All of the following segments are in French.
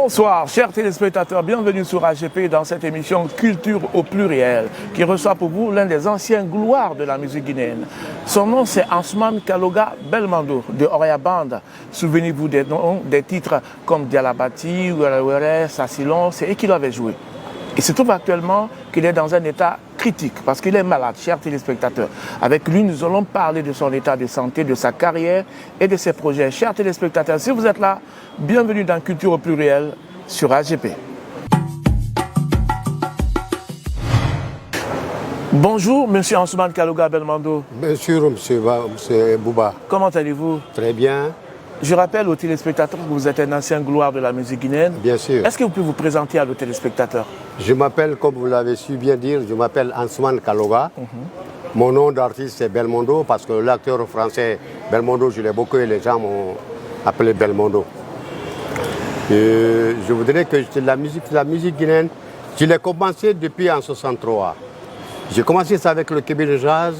Bonsoir, chers téléspectateurs, bienvenue sur AGP dans cette émission Culture au pluriel qui reçoit pour vous l'un des anciens gloires de la musique guinéenne. Son nom c'est Ansoumane Kaloga Belmondo de Orea Band. Souvenez-vous des noms, des titres comme Dialabati, Were Were, Sassilon, c'est eux qui l'avaient joué. Il se trouve actuellement qu'il est dans un état critique parce qu'il est malade, chers téléspectateurs. Avec lui, nous allons parler de son état de santé, de sa carrière et de ses projets. Chers téléspectateurs, si vous êtes là, bienvenue dans Culture au pluriel sur AGP. Bonjour, monsieur Ansoumane Kaloga Belmondo. Bonjour, monsieur Bouba. Comment allez-vous? Très bien. Je rappelle aux téléspectateurs que vous êtes un ancien gloire de la musique guinéenne. Bien sûr. Est-ce que vous pouvez vous présenter à nos téléspectateurs? Je m'appelle, comme vous l'avez su bien dire, je m'appelle Ansoumane Kaloga. Mon nom d'artiste c'est Belmondo parce que l'acteur français Belmondo, je l'ai beaucoup et les gens m'ont appelé Belmondo. Et je voudrais que la musique guinéenne, je l'ai commencé depuis en 63. J'ai commencé ça avec le Kébé Jazz.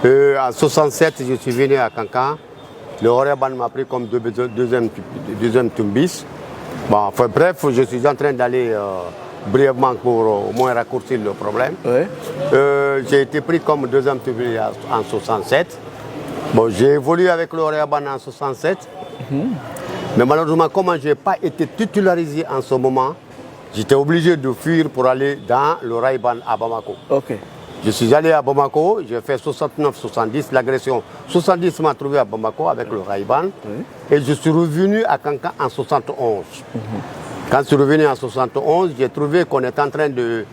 En 67, je suis venu à Cancan. Le Orea Band m'a pris comme deuxième tumbis. Bon, enfin, bref, je suis en train d'aller brièvement pour au moins raccourcir le problème. Oui. J'ai été pris comme deuxième tumbis en 67. Bon, j'ai évolué avec le Orea Band en 67. Mais malheureusement, comme je n'ai pas été titularisé en ce moment, j'étais obligé de fuir pour aller dans le Orea Band à Bamako. Ok. Je suis allé à Bamako, j'ai fait 69-70, l'agression 70 m'a trouvé à Bamako avec le Raïban. Et je suis revenu à Cancan en 71. Quand je suis revenu en 71, j'ai trouvé qu'on est en train de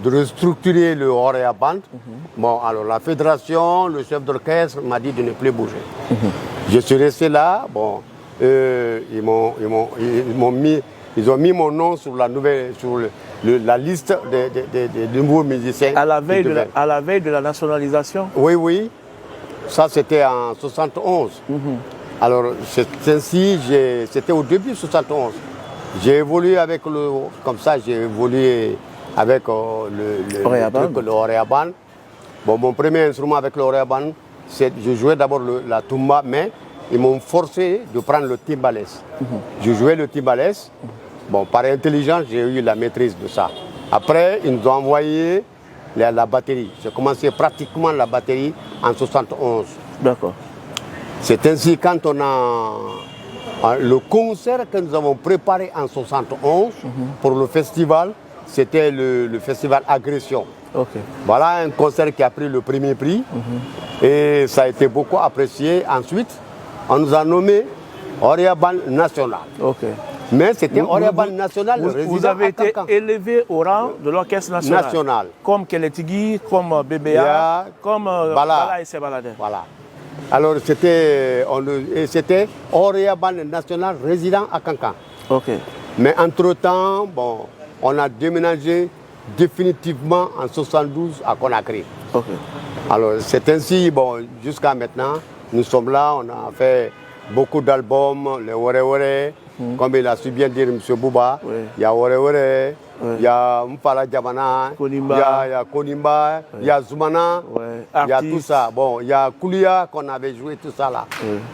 restructurer le Orea Band. Bon, alors la fédération, le chef d'orchestre m'a dit de ne plus bouger. Je suis resté là, bon, ils ont mis mon nom sur la nouvelle, la liste des nouveaux musiciens. À la veille de la nationalisation? Oui, oui. Ça, c'était en 71. Alors, c'est ainsi, c'était au début de 71. J'ai évolué avec j'ai évolué avec le Orea Band. Bon, mon premier instrument avec le Orea Band, je jouais d'abord la tumba, mais ils m'ont forcé de prendre le timbales. Je jouais le timbales. Bon, par intelligence, j'ai eu la maîtrise de ça. Après, ils nous ont envoyé la batterie. J'ai commencé pratiquement la batterie en 71. D'accord. C'est ainsi, quand on a le concert que nous avons préparé en 71 pour le festival, c'était le festival Agression. Okay. Voilà un concert qui a pris le premier prix et ça a été beaucoup apprécié. Ensuite, on nous a nommé Orea Band National. Okay. Mais c'était Orea Band National. Vous avez été élevé au rang de l'orchestre national. Comme Keletigui, comme BBA, comme Bala et Sebalade. Voilà. Alors c'était Orea Band National résident à Cancan. Okay. Mais entre-temps, bon, on a déménagé définitivement en 72 à Conakry. Okay. Alors c'est ainsi, bon, jusqu'à maintenant, nous sommes là, on a fait beaucoup d'albums, les Were Were, comme il a su bien dire M. Bouba, il y a Were Were, il y a Mpala Djamana, il y a Konimba, il y a Zoumana, il y a tout ça. Bon, il y a Koulia qu'on avait joué, tout ça là.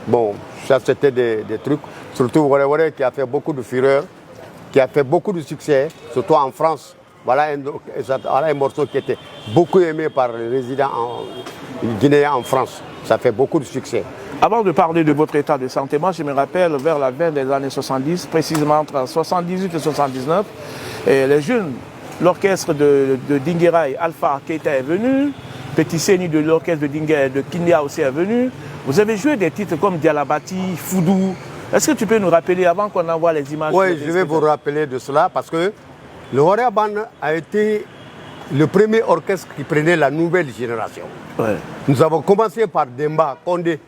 Bon, ça c'était des trucs, surtout Were Were qui a fait beaucoup de fureur, qui a fait beaucoup de succès, surtout en France. Voilà un morceau qui était beaucoup aimé par les résidents guinéens en France. Ça fait beaucoup de succès. Avant de parler de votre état de santé, moi je me rappelle vers la fin des années 70, précisément entre 78 et 79, et les jeunes, l'orchestre de Dingueraï, Alpha Keita est venu, Petit Séni de l'orchestre de Kindia aussi est venu. Vous avez joué des titres comme Dialabati, Foudou. Est-ce que tu peux nous rappeler avant qu'on envoie les images? Oui, je vais vous rappeler de cela parce que le Orea Band a été le premier orchestre qui prenait la nouvelle génération. Nous avons commencé par Demba Condé,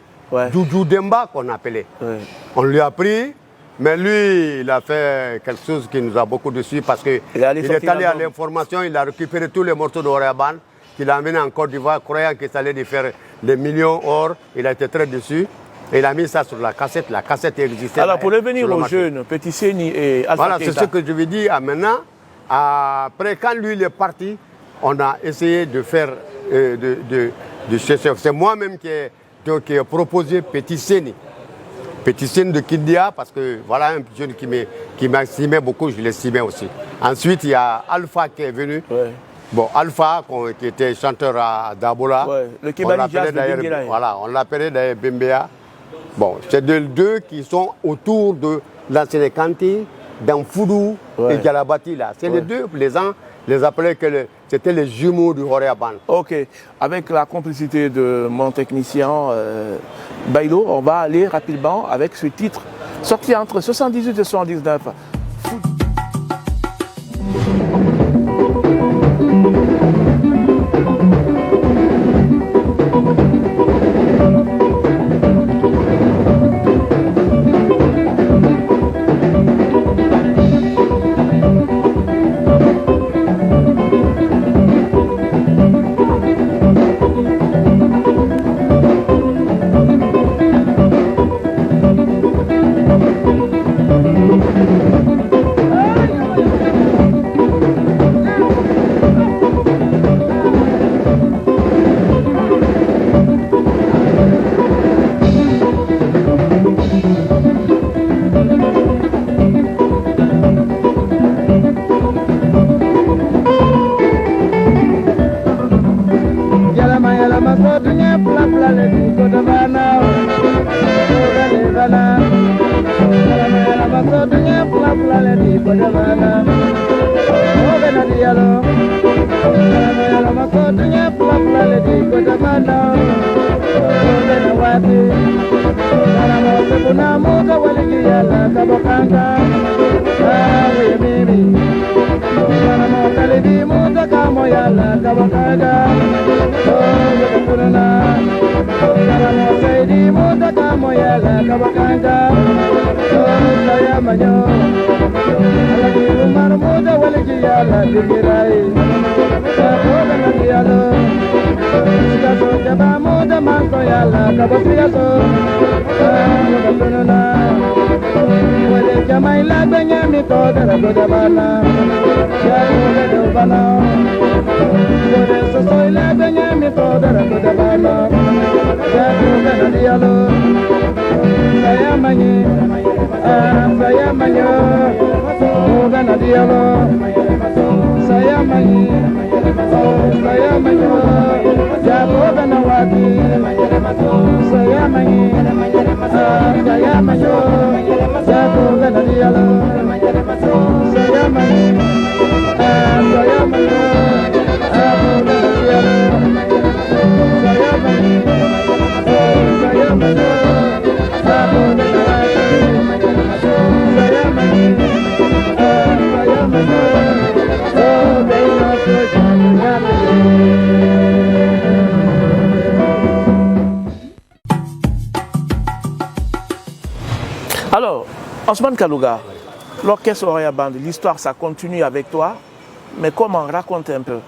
Doudou Demba qu'on appelait. On lui a pris, mais lui, il a fait quelque chose qui nous a beaucoup déçus parce qu'il est allé à l'information, il a récupéré tous les morceaux de Orea Band qu'il a amenés en Côte d'Ivoire, croyant qu'il allait lui faire des millions. Or, il a été très déçu. Et il a mis ça sur la cassette existait. Alors pour revenir aux jeunes, Petit Séni et Alpha voilà, Keita. c'est ce que je veux dire maintenant. Après, quand lui il est parti, on a essayé de faire, de chercher. C'est moi-même qui ai proposé Petit Séni. Petit Sine de Kindia, parce que voilà un jeune qui m'estimait beaucoup, je l'estimais aussi. Ensuite, il y a Alpha qui est venu. Ouais. Bon, Alpha, qui était chanteur à Dabola. Ouais, le Kibali Jazz de Bembea. Voilà, on l'appelait d'ailleurs Bembea. Bon, c'est deux qui sont autour de l'ancienne Kanti, d'Amfoudou et Djalabati là. C'est les deux, les gens les appelaient que c'était les jumeaux du Horéaban. Ok, avec la complicité de mon technicien Bailo, on va aller rapidement avec ce titre sorti entre 78 et 79. Alors, Ousmane Kalouga, l'orchestre Horéaban, l'histoire, ça continue avec toi, mais comment? Raconte un peu.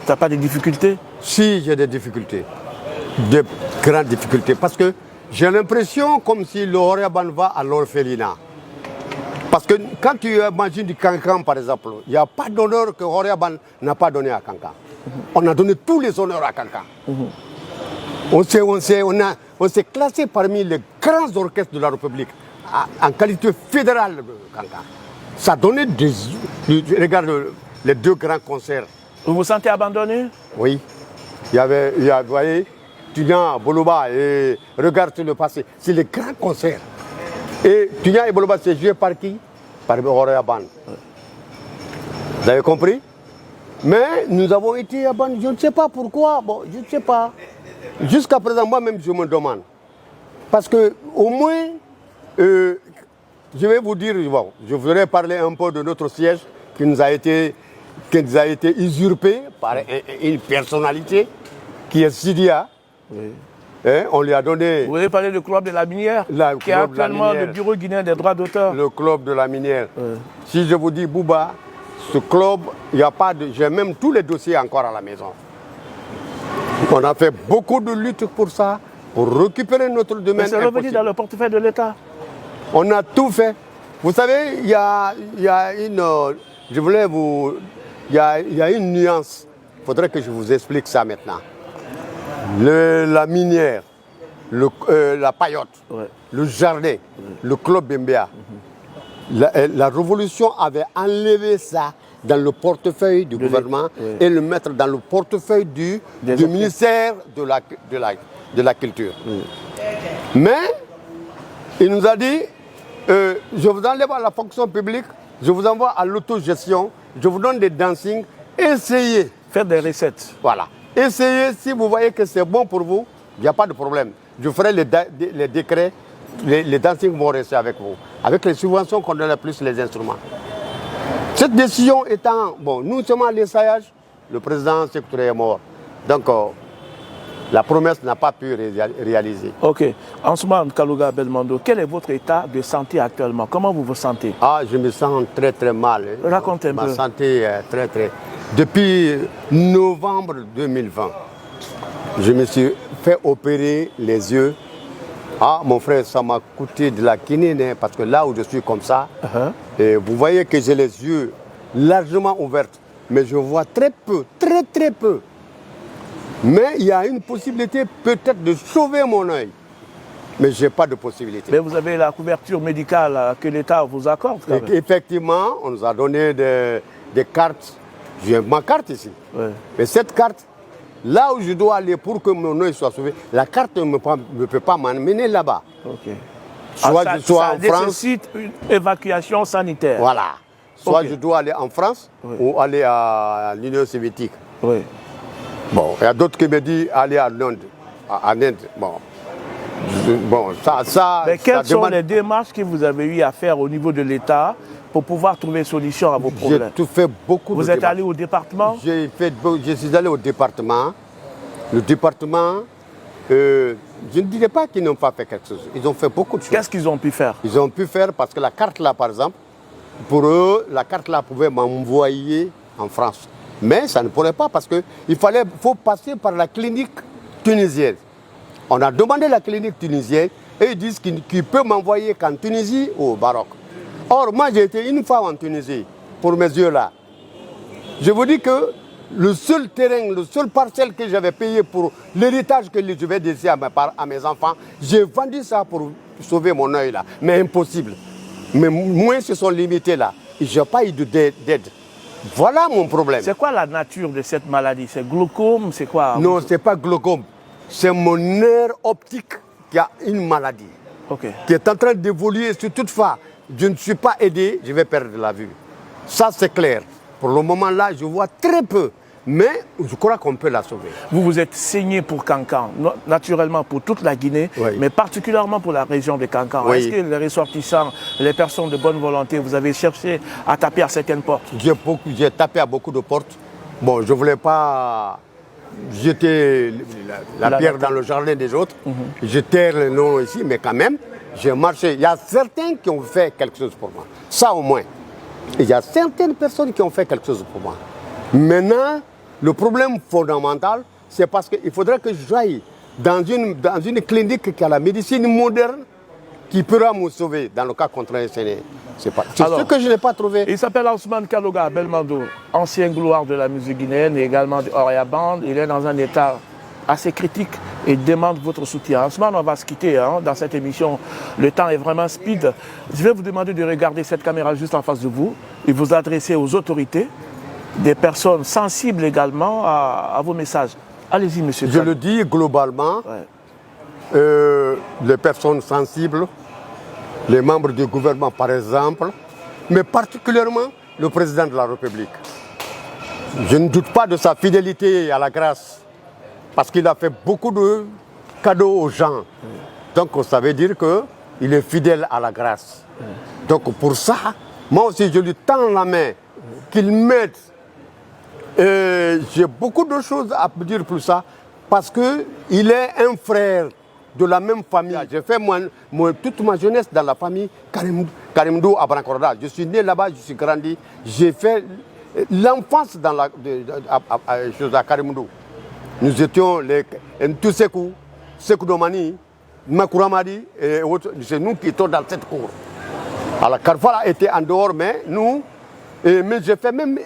Tu n'as pas de difficultés? Si, j'ai des difficultés, de grandes difficultés, parce que j'ai l'impression comme si le Horéaban va à l'orphelinat. Parce que quand tu imagines du cancan, par exemple, il n'y a pas d'honneur que Horéaban n'a pas donné à Cancan. On a donné tous les honneurs à Cancan. On s'est classé parmi les grands orchestres de la République en qualité fédérale de Cancan. Ça donnait des... Regarde les deux grands concerts. Vous vous sentez abandonné? Oui. Vous voyez, Tunia, Boloba, et regarde le passé. C'est les grands concerts. Et Tunia et Boloba, c'est joué par qui? Par Horéaban. Vous avez compris? Mais nous avons été abandonnés. Je ne sais pas pourquoi. Bon, je ne sais pas. Jusqu'à présent, moi-même, je me demande. Parce que, au moins, je vais vous dire, bon, je voudrais parler un peu de notre siège qui nous a été usurpé par une personnalité qui est Sidia. Oui. On lui a donné... Vous avez parlé du club de la minière, qui est actuellement le bureau guinéen des droits d'auteur. Le club de la minière. Oui. Si je vous dis Bouba, ce club, il n'y a pas de... J'ai même tous les dossiers encore à la maison. On a fait beaucoup de luttes pour ça, pour récupérer notre domaine. C'est revenu dans le portefeuille de l'État. On a tout fait. Vous savez, il y a une... Je voulais vous... Il y a une nuance. Il faudrait que je vous explique ça maintenant. La minière, la paillote, le jardin, le club Bembea. La révolution avait enlevé ça dans le portefeuille du gouvernement et le mettre dans le portefeuille du ministère de la Culture. Mais il nous a dit, je vous enlève à la fonction publique, je vous envoie à l'autogestion, je vous donne des dancing, essayez. Faire des recettes. Voilà. Essayez, si vous voyez que c'est bon pour vous, il n'y a pas de problème. Je ferai les décrets, les dancing vont rester avec vous. Avec les subventions qu'on donne plus les instruments. Cette décision étant, bon, nous sommes à l'essayage, le président Sékou Touré est mort. Donc, la promesse n'a pas pu réaliser. Ok. Ousmane Kaloga Belmondo, quel est votre état de santé actuellement? Comment vous vous sentez? Ah, je me sens très très mal. Racontez un peu. Ma santé est très très... Depuis novembre 2020, je me suis fait opérer les yeux. Ah, mon frère, ça m'a coûté de la quinine, parce que là où je suis comme ça, et vous voyez que j'ai les yeux largement ouverts, mais je vois très peu, très très peu. Mais il y a une possibilité peut-être de sauver mon œil. Mais je n'ai pas de possibilité. Mais vous avez la couverture médicale que l'État vous accorde quand même. Effectivement, on nous a donné des cartes. J'ai ma carte ici. Ouais. Mais cette carte, là où je dois aller pour que mon œil soit sauvé, la carte ne peut pas m'emmener là-bas. Okay. Soit je sois en France. Ça nécessite une évacuation sanitaire. Voilà. Soit je dois aller en France ou aller à l'Union soviétique. Oui. Bon, il y a d'autres qui me disent aller en Inde. En Inde. Bon, ça. Mais quelles sont les démarches que vous avez eu à faire au niveau de l'État pour pouvoir trouver solution à vos problèmes? J'ai fait beaucoup de démarches. Vous êtes allé au département? Je suis allé au département. Le département, je ne dirais pas qu'ils n'ont pas fait quelque chose. Ils ont fait beaucoup de choses. Qu'est-ce qu'ils ont pu faire? Ils ont pu faire parce que la carte là, par exemple, pour eux, la carte là pouvait m'envoyer en France. Mais ça ne pourrait pas parce qu'il faut passer par la clinique tunisienne. On a demandé la clinique tunisienne et ils disent qu'ils peuvent m'envoyer qu'en Tunisie ou au Maroc. Or, moi j'ai été une fois en Tunisie pour mes yeux là. Je vous dis que le seul terrain, le seul parcelle que j'avais payé pour l'héritage que je vais laisser à mes enfants, j'ai vendu ça pour sauver mon œil là. Mais impossible. Mes moyens se sont limités là. Je n'ai pas eu d'aide. Voilà mon problème. C'est quoi la nature de cette maladie? C'est glaucome? C'est quoi? Non, ce n'est pas glaucome. C'est mon nerf optique qui a une maladie. Qui est en train d'évoluer. Si toutefois je ne suis pas aidé, je vais perdre la vue. Ça, c'est clair. Pour le moment là, je vois très peu. Mais je crois qu'on peut la sauver. Vous vous êtes saigné pour Kankan, naturellement pour toute la Guinée, mais particulièrement pour la région de Kankan. Est-ce que les ressortissants, les personnes de bonne volonté, vous avez cherché à taper à certaines portes? J'ai tapé à beaucoup de portes. Bon, je ne voulais pas jeter la pierre dans le jardin des autres. Je terre le nom ici, mais quand même, j'ai marché. Il y a certains qui ont fait quelque chose pour moi. Ça au moins. Il y a certaines personnes qui ont fait quelque chose pour moi. Maintenant, le problème fondamental, c'est parce qu'il faudrait que j'aille dans une clinique qui a la médecine moderne qui pourra me sauver dans le cas contraire. C'est ce que je n'ai pas trouvé. Il s'appelle Ousmane Kaloga Belmondo, ancien gloire de la musique guinéenne et également de Oria Band. Il est dans un état assez critique et demande votre soutien. Ousmane, on va se quitter dans cette émission. Le temps est vraiment speed. Je vais vous demander de regarder cette caméra juste en face de vous et vous adresser aux autorités, des personnes sensibles également à vos messages. Allez-y, monsieur. Je le dis globalement, les personnes sensibles, les membres du gouvernement par exemple, mais particulièrement le président de la République. Je ne doute pas de sa fidélité à la grâce, parce qu'il a fait beaucoup de cadeaux aux gens. Donc ça veut dire qu'il est fidèle à la grâce. Donc pour ça, moi aussi je lui tends la main, qu'il m'aide. J'ai beaucoup de choses à dire pour ça, parce qu'il est un frère de la même famille. J'ai fait toute ma jeunesse dans la famille Karimdou à Brancorda. Je suis né là-bas, je suis grandi. J'ai fait l'enfance à Karimdou. Nous étions les Ntusekou, Sekou Domani, Makouramadi et autres. C'est nous qui étions dans cette cour. Alors Carfala était en dehors, mais nous... mais j'ai fait même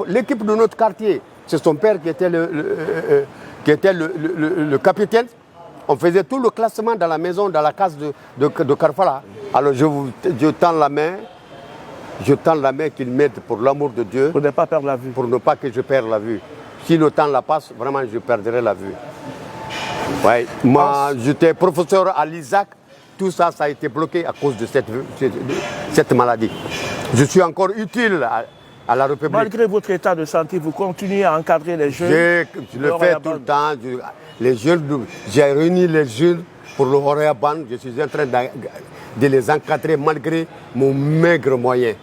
l'équipe de notre quartier. C'est son père qui était le capitaine. on faisait tout le classement dans la maison, dans la case de Carfala. Alors je tends la main. Je tends la main qu'il m'aide pour l'amour de Dieu. Pour ne pas perdre la vue. Pour ne pas que je perde la vue. Si le temps la passe, vraiment, je perdrai la vue. Ouais. Moi, j'étais professeur à l'ISAC. Tout ça, ça a été bloqué à cause de cette maladie. Je suis encore utile à la République. Malgré votre état de santé, vous continuez à encadrer les jeunes. Je le fais tout le temps. Les jeunes, j'ai réuni les jeunes pour le Horéaban. Je suis en train de les encadrer malgré mon maigre moyen.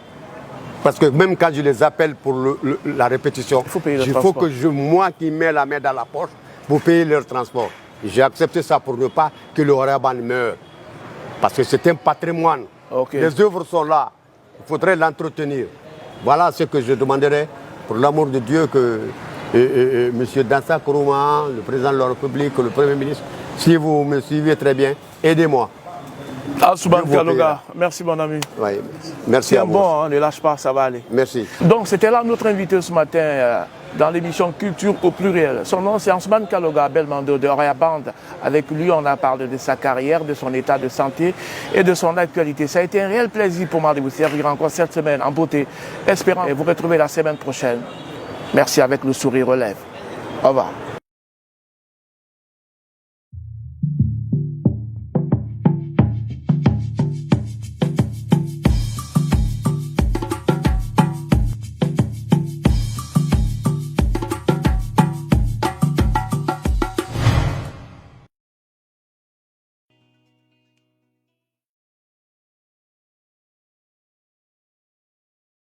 Parce que même quand je les appelle pour la répétition, il faut que moi qui mets la main dans la poche pour payer leur transport. J'ai accepté ça pour ne pas que le Horéaban meure. Parce que c'est un patrimoine. Okay. Les œuvres sont là. Il faudrait l'entretenir. Voilà ce que je demanderais pour l'amour de Dieu que M. Dansa Kourouma, le président de la République, le Premier ministre, si vous me suivez très bien, aidez-moi. Asuman Kaloga, merci mon ami. Oui, merci à vous. C'est bon, hein, ne lâche pas, ça va aller. Merci. Donc c'était là notre invité ce matin dans l'émission Culture au pluriel. Son nom c'est Asuman Kaloga Belmondo de Horea Band. Avec lui on a parlé de sa carrière, de son état de santé et de son actualité. Ça a été un réel plaisir pour moi de vous servir encore cette semaine en beauté. Espérant vous retrouver la semaine prochaine. Merci avec le sourire aux lèvres. Au revoir.